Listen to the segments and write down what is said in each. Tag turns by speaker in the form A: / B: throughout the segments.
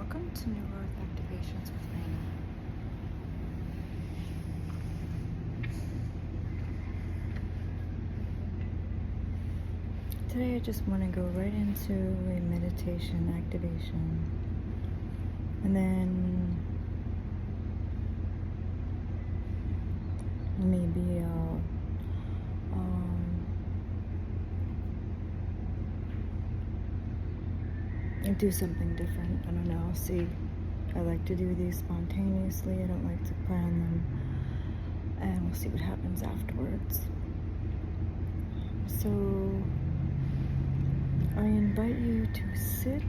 A: Welcome to New Earth Activations with N.E.M.A. Today I just want to go right into a meditation activation, and then maybe I'll do something different. I don't know. I'll see. I like to do these spontaneously. I don't like to plan them, and we'll see what happens afterwards. So I invite you to sit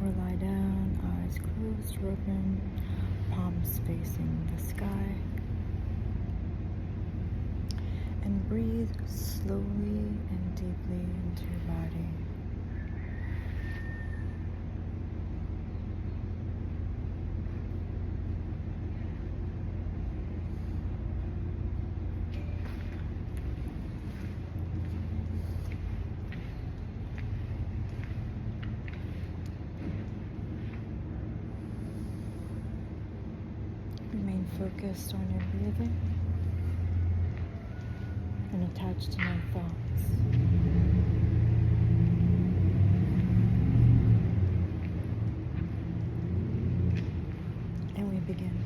A: or lie down, eyes closed or open, palms facing the sky, and breathe slowly and deeply into your body. Remain focused on your breathing and attached to no thoughts. And we begin.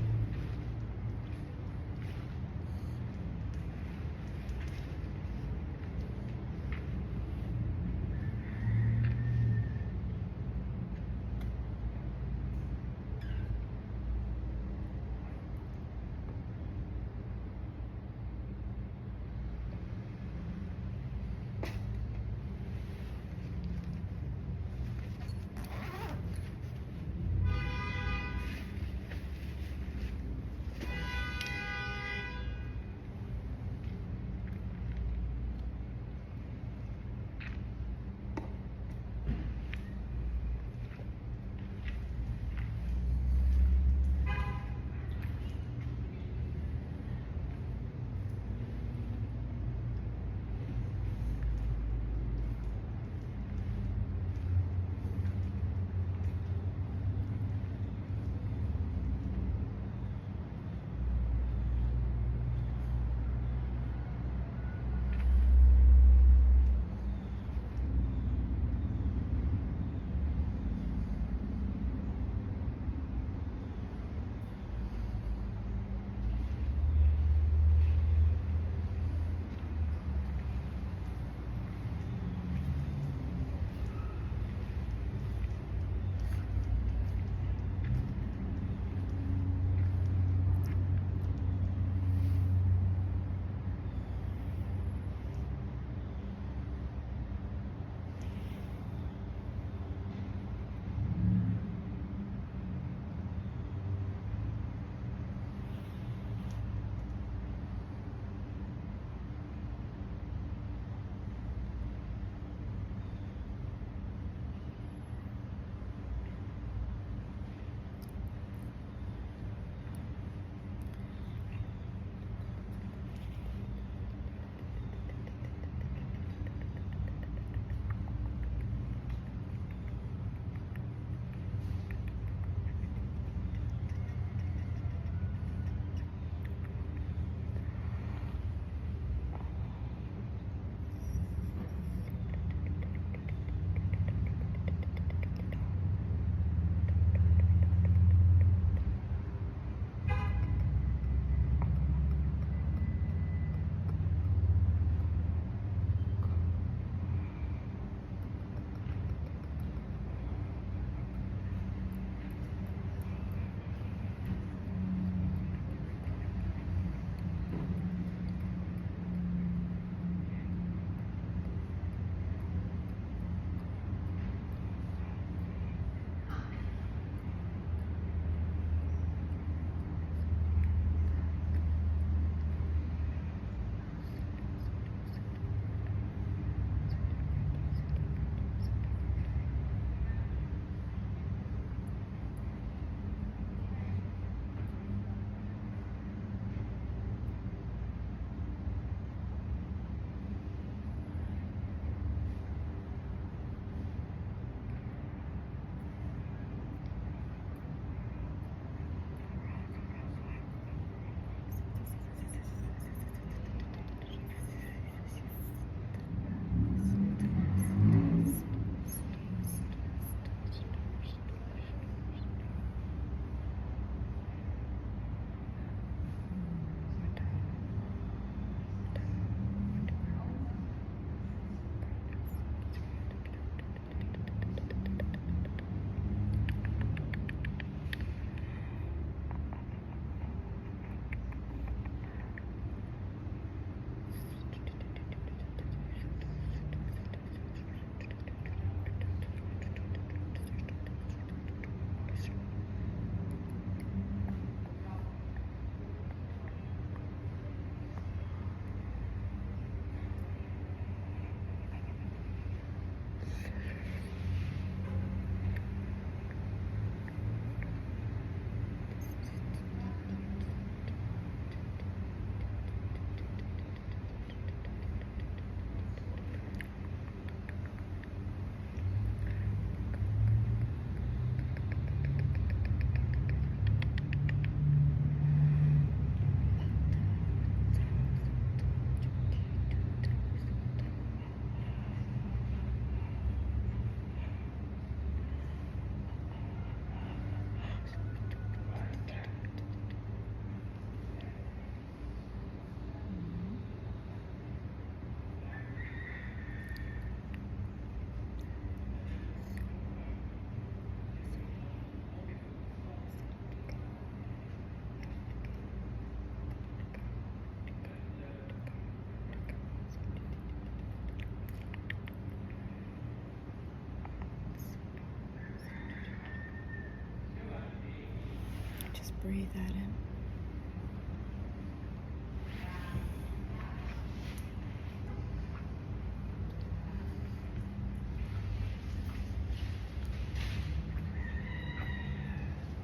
A: breathe that in.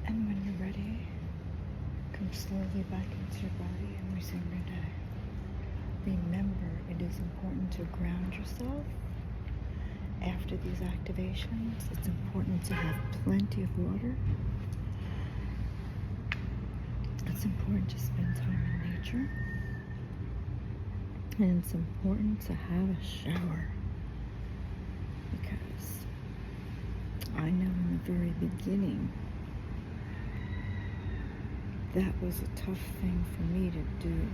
A: And when you're ready, come slowly back into your body and resume your day. Remember, it is important to ground yourself after these activations. It's important to have plenty of water. It's important to spend time in nature. And it's important to have a shower. Because I know in the very beginning, that was a tough thing for me to do.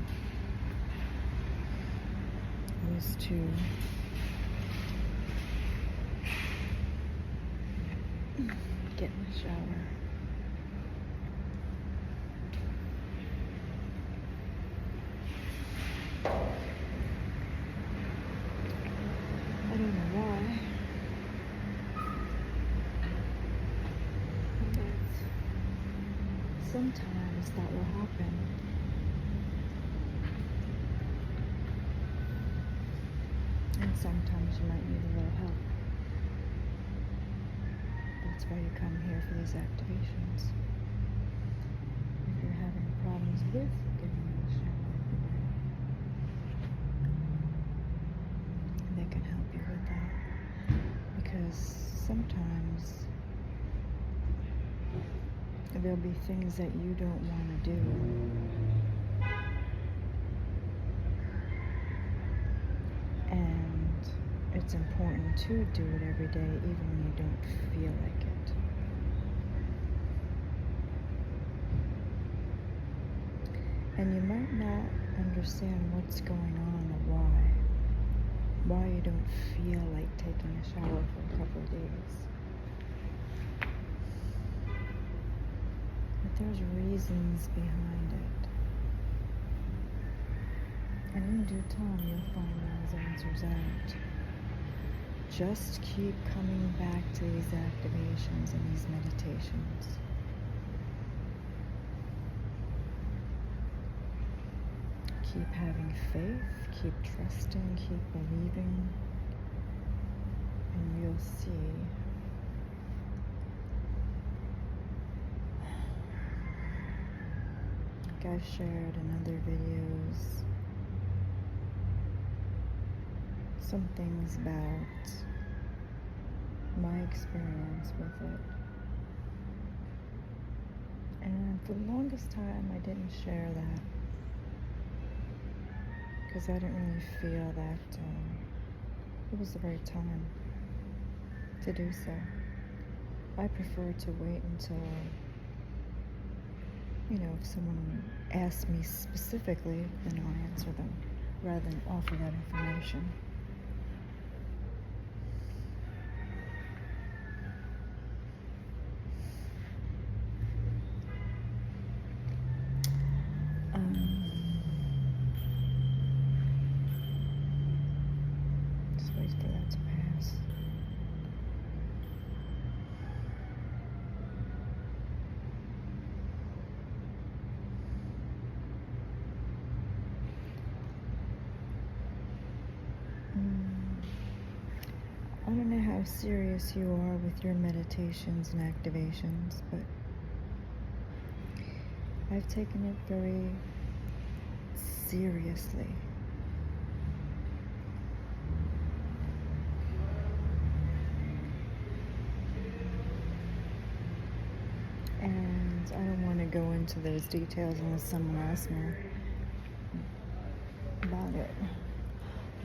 A: Was to get in the shower. I don't know why, but sometimes that will happen. And sometimes you might need a little help. That's why you come here for these activations. If you're having problems with getting in the shower every day, they can help you with that. Because sometimes there'll be things that you don't want to do. And it's important to do it every day, even when you don't feel like it. And you might not understand what's going on or why you don't feel like taking a shower for a couple of days. But there's reasons behind it. And in due time, you'll find those answers out. Just keep coming back to these activations and these meditations. Keep having faith, keep trusting, keep believing, and you'll see like I've shared in other videos some things about my experience with it. And for the longest time I didn't share that because I didn't really feel that it was the right time to do so. I prefer to wait until, if someone asks me specifically, then I'll answer them rather than offer that information. Just wait for that to pass. I don't know how serious you are with your meditations and activations, but I've taken it very seriously. And I don't want to go into those details unless someone asks me about it.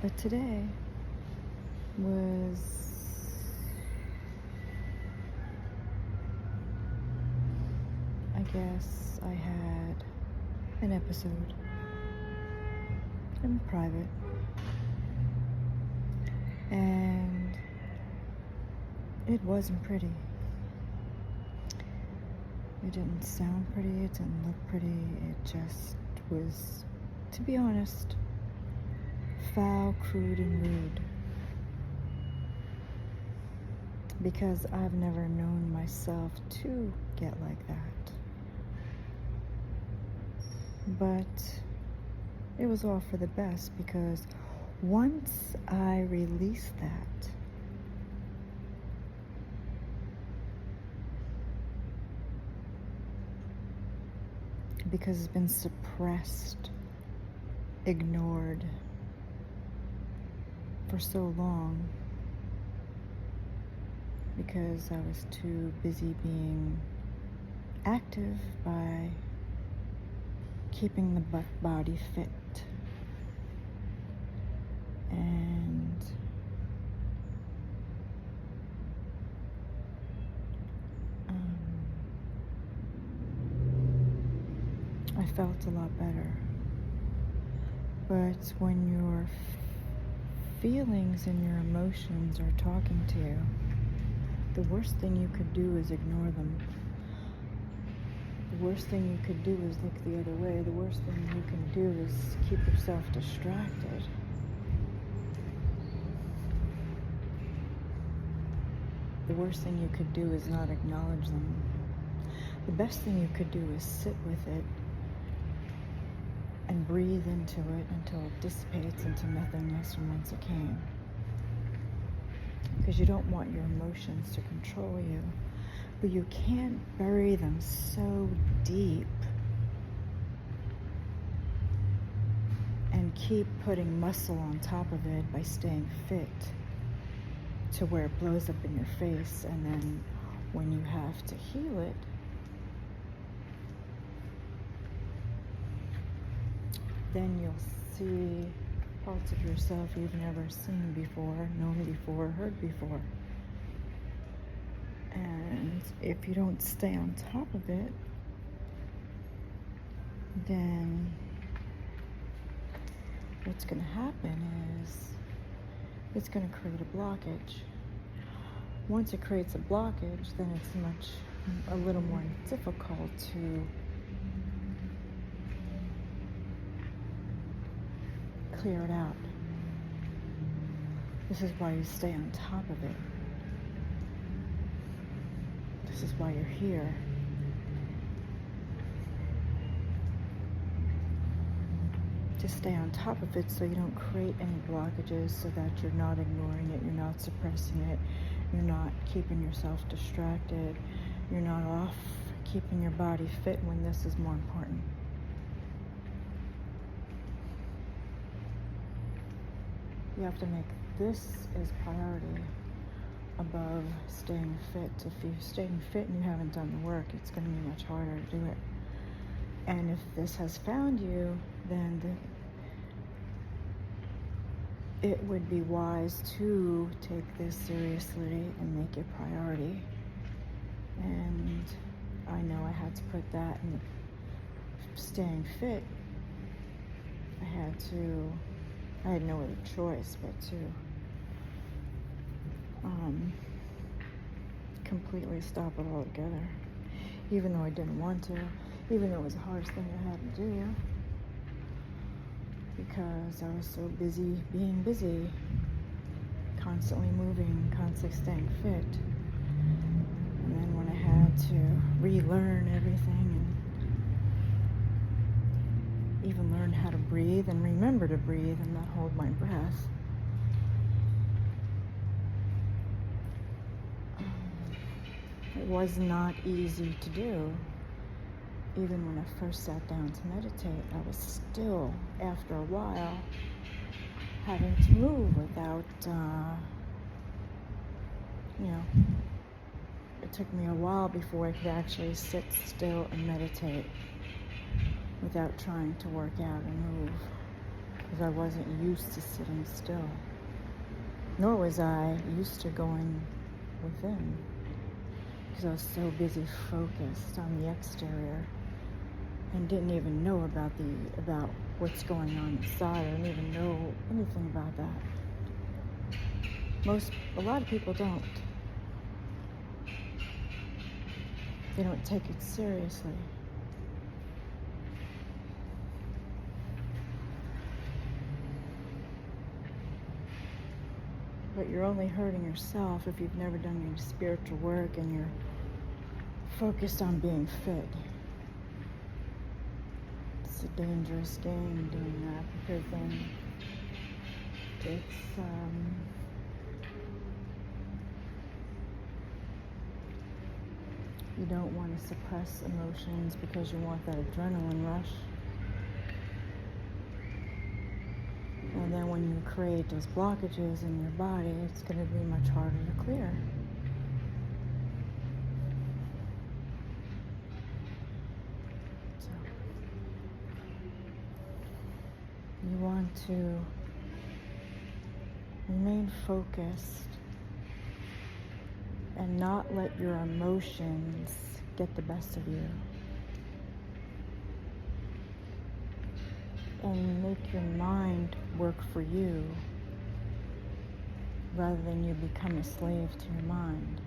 A: But today was I guess I had an episode in private, and it wasn't pretty. It didn't sound pretty, it didn't look pretty, it just was, to be honest, foul, crude, and rude. Because I've never known myself to get like that. But it was all for the best, because once I released that, because it's been suppressed, ignored for so long, because I was too busy being active by keeping the body fit. And I felt a lot better. But when your feelings and your emotions are talking to you, the worst thing you could do is ignore them. The worst thing you could do is look the other way. The worst thing you can do is keep yourself distracted. The worst thing you could do is not acknowledge them. The best thing you could do is sit with it and breathe into it until it dissipates into nothingness from whence it came. Because you don't want your emotions to control you, but you can't bury them so deep and keep putting muscle on top of it by staying fit to where it blows up in your face, and then when you have to heal it, then you'll see parts of yourself you've never seen before, known before, heard before. And if you don't stay on top of it, then what's going to happen is it's going to create a blockage. Once it creates a blockage, then it's a little more difficult to clear it out. This is why you stay on top of it. This is why you're here. To stay on top of it so you don't create any blockages, so that you're not ignoring it, you're not suppressing it, you're not keeping yourself distracted, you're not off keeping your body fit when this is more important. You have to make this as priority above staying fit. If you're staying fit and you haven't done the work, it's going to be much harder to do it. And if this has found you, then it would be wise to take this seriously and make it priority. And I know I had to put that in staying fit. I had no other choice but to completely stop it altogether, even though I didn't want to, even though it was the hardest thing I had to do, because I was so busy being busy, constantly moving, constantly staying fit. And then when I had to relearn everything and even learn how to breathe and remember to breathe and not hold my breath, it was not easy to do. Even when I first sat down to meditate, I was still, after a while, having to move without, it took me a while before I could actually sit still and meditate without trying to work out and move, because I wasn't used to sitting still, nor was I used to going within, because I was so busy focused on the exterior and didn't even know about what's going on inside. I didn't even know anything about that. A lot of people don't. They don't take it seriously. But you're only hurting yourself if you've never done any spiritual work and you're focused on being fit. it's a dangerous game doing that, because then it's you don't want to suppress emotions because you want that adrenaline rush. And then when you create those blockages in your body, it's going to be much harder to clear. So you want to remain focused and not let your emotions get the best of you. And make your mind work for you rather than you become a slave to your mind.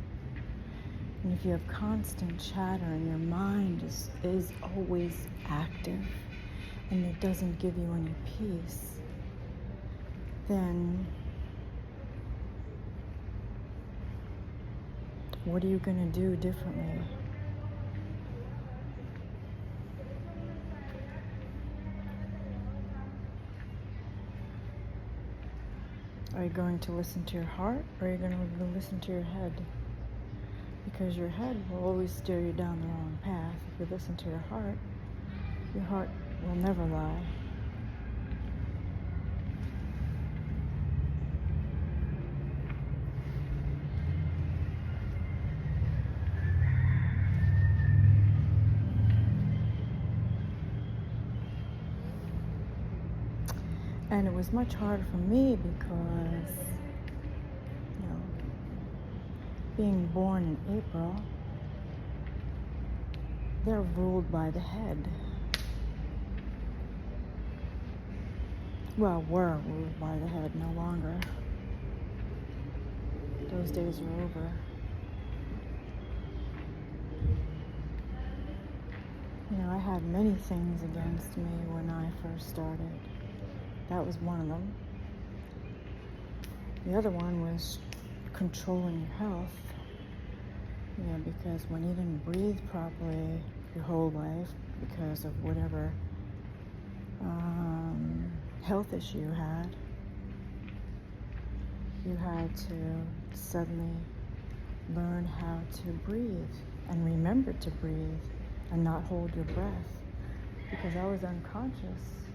A: And if you have constant chatter and your mind is always active and it doesn't give you any peace, then what are you going to do differently? Are you going to listen to your heart, or are you going to listen to your head? Because your head will always steer you down the wrong path. If you listen to your heart will never lie. And it was much harder for me because, being born in April, they're ruled by the head. Well, were ruled by the head, no longer. Those days are over. I had many things against me when I first started. That was one of them. The other one was controlling your health. Because when you didn't breathe properly your whole life because of whatever health issue you had to suddenly learn how to breathe and remember to breathe and not hold your breath, because I was unconscious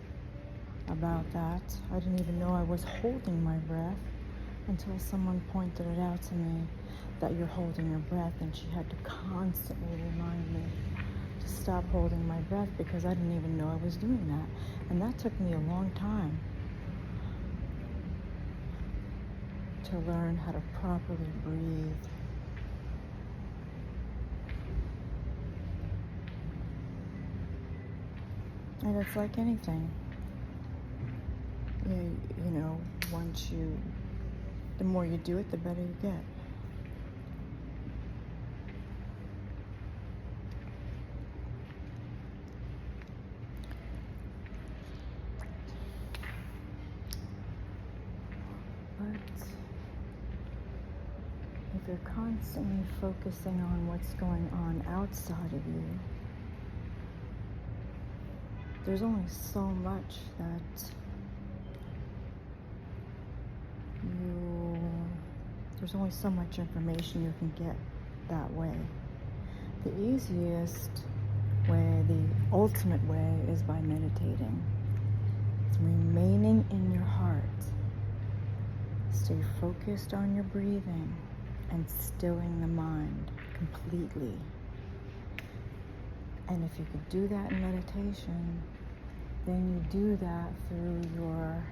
A: about that. I didn't even know I was holding my breath until someone pointed it out to me, that you're holding your breath, and she had to constantly remind me to stop holding my breath, because I didn't even know I was doing that. And that took me a long time to learn how to properly breathe. And it's like anything. The more you do it, the better you get. But if you're constantly focusing on what's going on outside of you, there's only so much that there's only so much information you can get that way. The easiest way, the ultimate way, is by meditating. It's remaining in your heart. Stay focused on your breathing and stilling the mind completely. And if you could do that in meditation, then you do that through your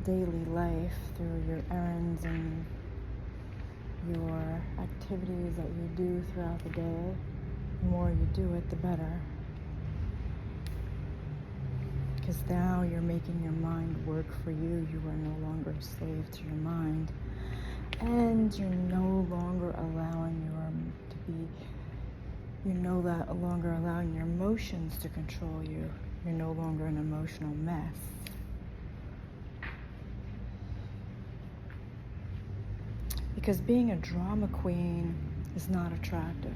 A: daily life, through your errands and your activities that you do throughout the day. The more you do it, the better. Because now you're making your mind work for you. You are no longer a slave to your mind. And you're no longer allowing your emotions to control you. You're no longer an emotional mess. Because being a drama queen is not attractive.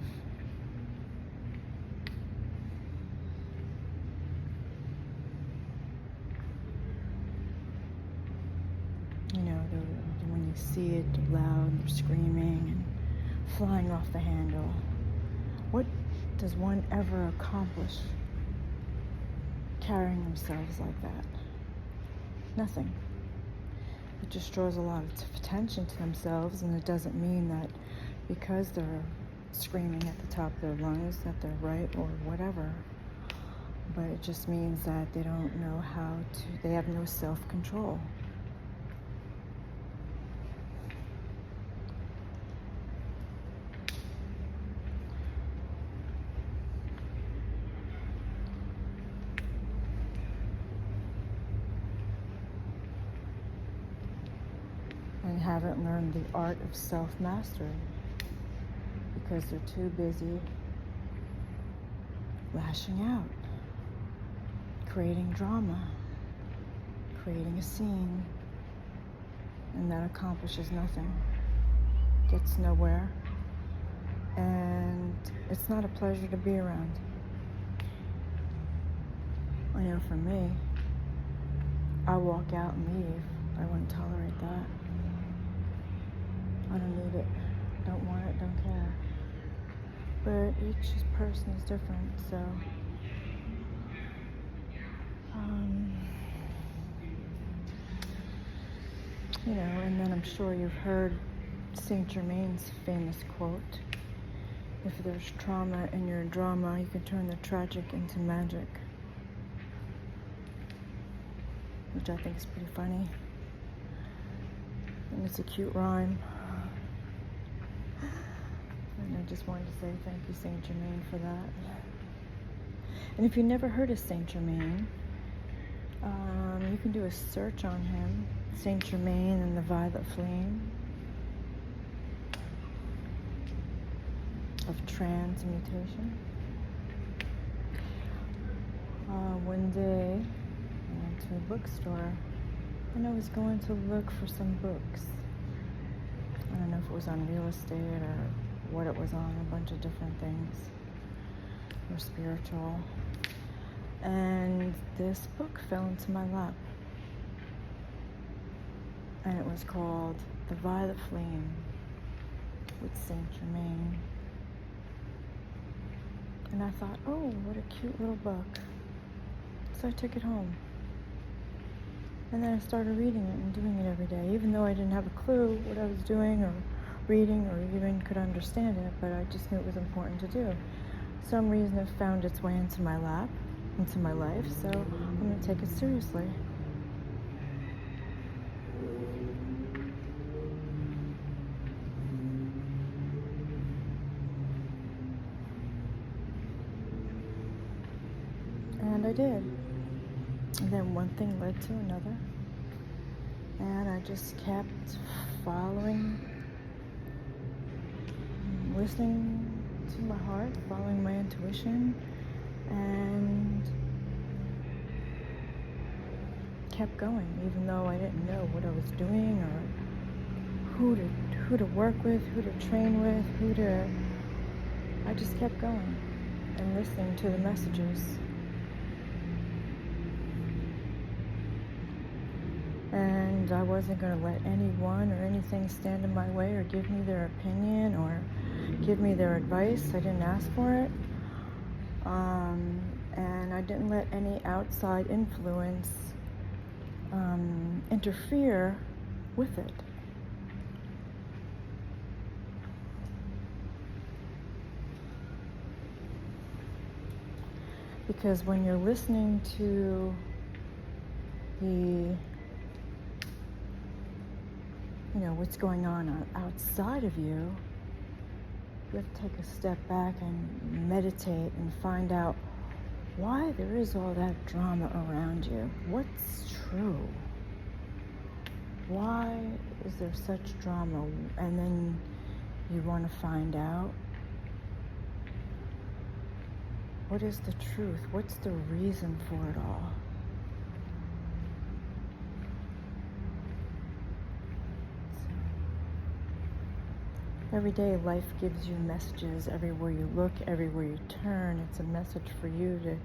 A: see it loud, they're screaming and flying off the handle. What does one ever accomplish carrying themselves like that? Nothing. It just draws a lot of attention to themselves, and it doesn't mean that because they're screaming at the top of their lungs that they're right or whatever. But it just means that they don't know how to, they have no self-control. And haven't learned the art of self-mastery because they're too busy lashing out, creating drama, creating a scene, and that accomplishes nothing, gets nowhere, and it's not a pleasure to be around. I know for me, I walk out and leave. I wouldn't tolerate that. I don't need it, don't want it, don't care. But each person is different, so and then I'm sure you've heard Saint Germain's famous quote, if there's trauma in your drama, you can turn the tragic into magic, which I think is pretty funny, and it's a cute rhyme. And I just wanted to say thank you, Saint Germain, for that. And if you never heard of Saint Germain, you can do a search on him, Saint Germain and the Violet Flame of transmutation. One day, I went to a bookstore, and I was going to look for some books. I don't know if it was on real estate or what it was on, a bunch of different things, or spiritual. And this book fell into my lap. And it was called The Violet Flame with Saint Germain. And I thought, oh, what a cute little book. So I took it home. And then I started reading it and doing it every day, even though I didn't have a clue what I was doing or reading or even could understand it, but I just knew it was important to do. For some reason it found its way into my lap, into my life, so I'm going to take it seriously. And I did. And then one thing led to another. And I just kept following, listening to my heart, following my intuition, and kept going, even though I didn't know what I was doing or who to work with, who to train with, I just kept going and listening to the messages. And I wasn't going to let anyone or anything stand in my way or give me their opinion or give me their advice. I didn't ask for it. And I didn't let any outside influence interfere with it. Because when you're listening to what's going on outside of you, you have to take a step back and meditate and find out why there is all that drama around you. What's true? Why is there such drama? And then you want to find out, what is the truth? What's the reason for it all? Every day life gives you messages everywhere you look, everywhere you turn. It's a message for you to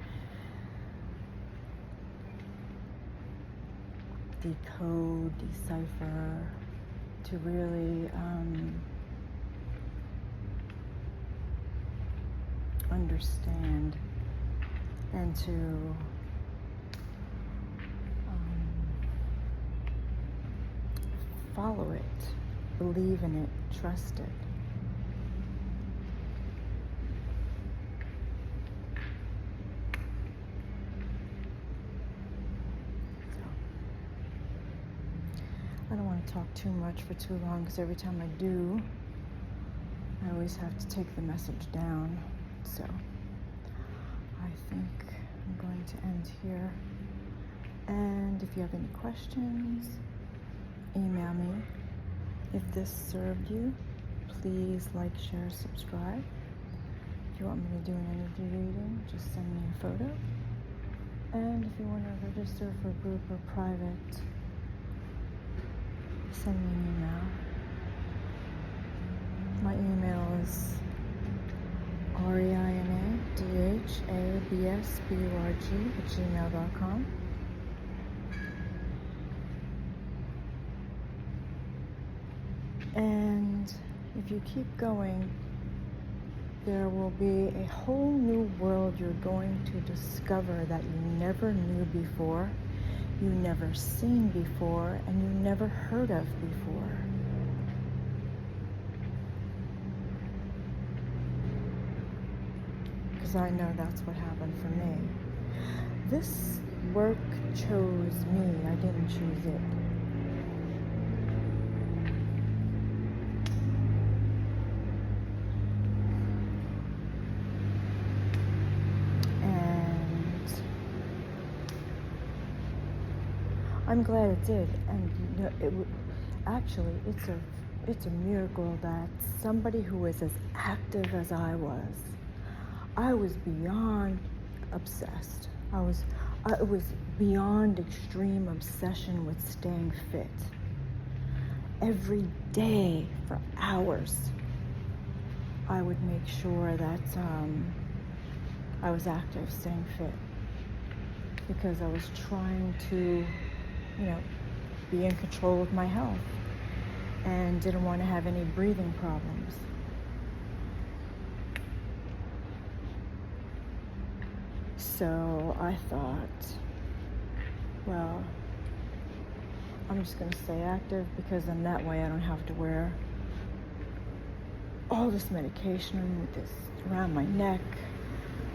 A: decode, decipher, to really understand and to follow it, believe in it, trust it. So, I don't want to talk too much for too long, because every time I do, I always have to take the message down. So I think I'm going to end here. And if you have any questions, email me. If this served you, please like, share, subscribe. If you want me to do an energy reading, just send me a photo. And if you want to register for group or private, send me an email. My email is REINADHABSBURG@gmail.com. And if you keep going, there will be a whole new world you're going to discover that you never knew before, you never seen before, and you never heard of before. Because I know that's what happened for me. This work chose me, I didn't choose it. I'm glad it did, and actually, it's a miracle that somebody who is as active as I was beyond obsessed. It was beyond extreme obsession with staying fit. Every day for hours, I would make sure that I was active, staying fit, because I was trying to be in control of my health and didn't want to have any breathing problems. So I thought, well, I'm just going to stay active, because then that way I don't have to wear all this medication with this around my neck.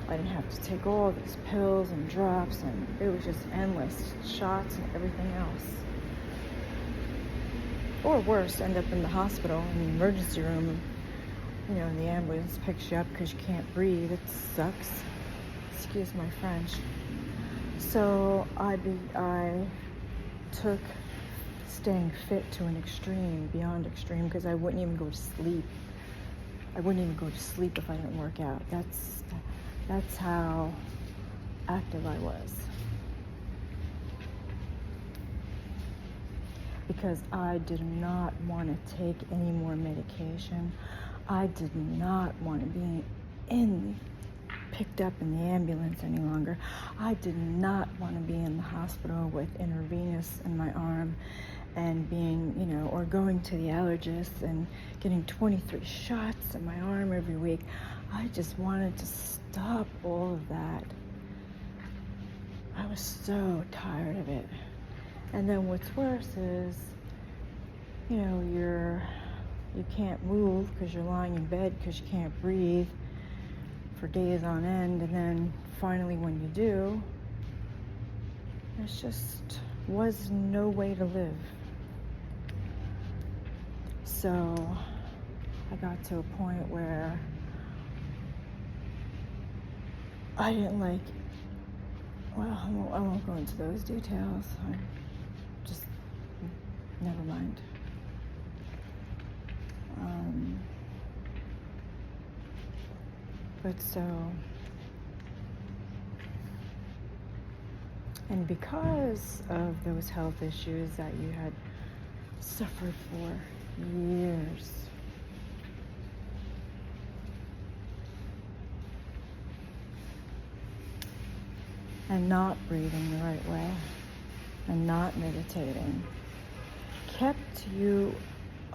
A: I didn't have to take all these pills and drops, and it was just endless shots and everything else. Or worse, end up in the hospital, in the emergency room. The ambulance picks you up because you can't breathe. It sucks. Excuse my French. So I took staying fit to an extreme, beyond extreme, because I wouldn't even go to sleep. I wouldn't even go to sleep if I didn't work out. That's how active I was. Because I did not want to take any more medication. I did not want to be picked up in the ambulance any longer. I did not want to be in the hospital with intravenous in my arm and being, or going to the allergist and getting 23 shots in my arm every week. I just wanted to stop all of that. I was so tired of it. And then what's worse is, you can't move because you're lying in bed because you can't breathe for days on end. And then finally when you do, there just was no way to live. So I got to a point where I didn't I won't go into those details. Never mind. And because of those health issues that you had suffered for years, and not breathing the right way, and not meditating, kept you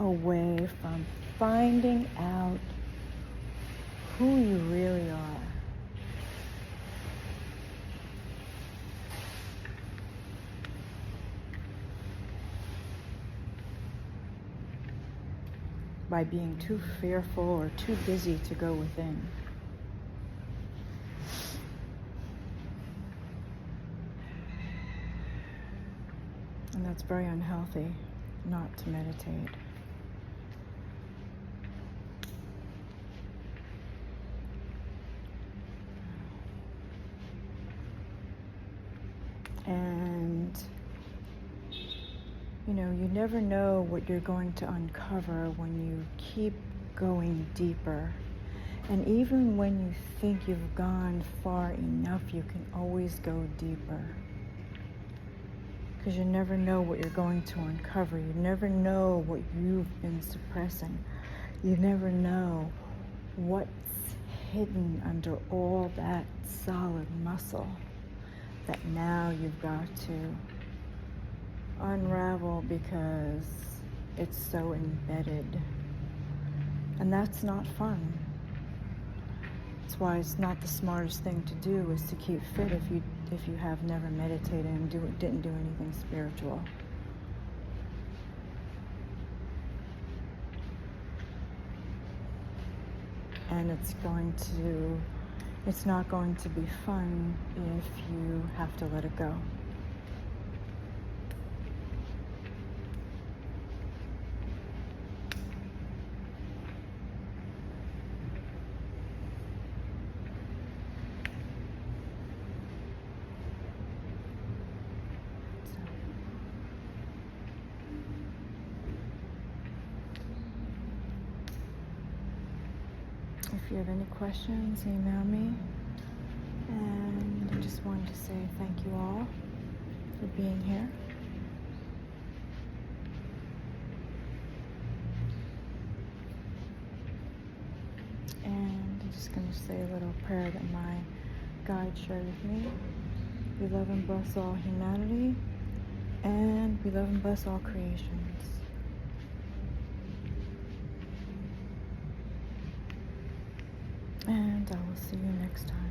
A: away from finding out who you really are. By being too fearful or too busy to go within. And that's very unhealthy, not to meditate. And, you know, you never know what you're going to uncover when you keep going deeper. And even when you think you've gone far enough, you can always go deeper. Because you never know what you're going to uncover. You never know what you've been suppressing. You never know what's hidden under all that solid muscle that now you've got to unravel because it's so embedded. And that's not fun. That's why it's not the smartest thing to do is to keep fit if you have never meditated and didn't do anything spiritual. And it's not going to be fun if you have to let it go. If you have any questions, email me. And I just wanted to say thank you all for being here. And I'm just going to say a little prayer that my guide shared with me. We love and bless all humanity, and we love and bless all creations. And I will see you next time.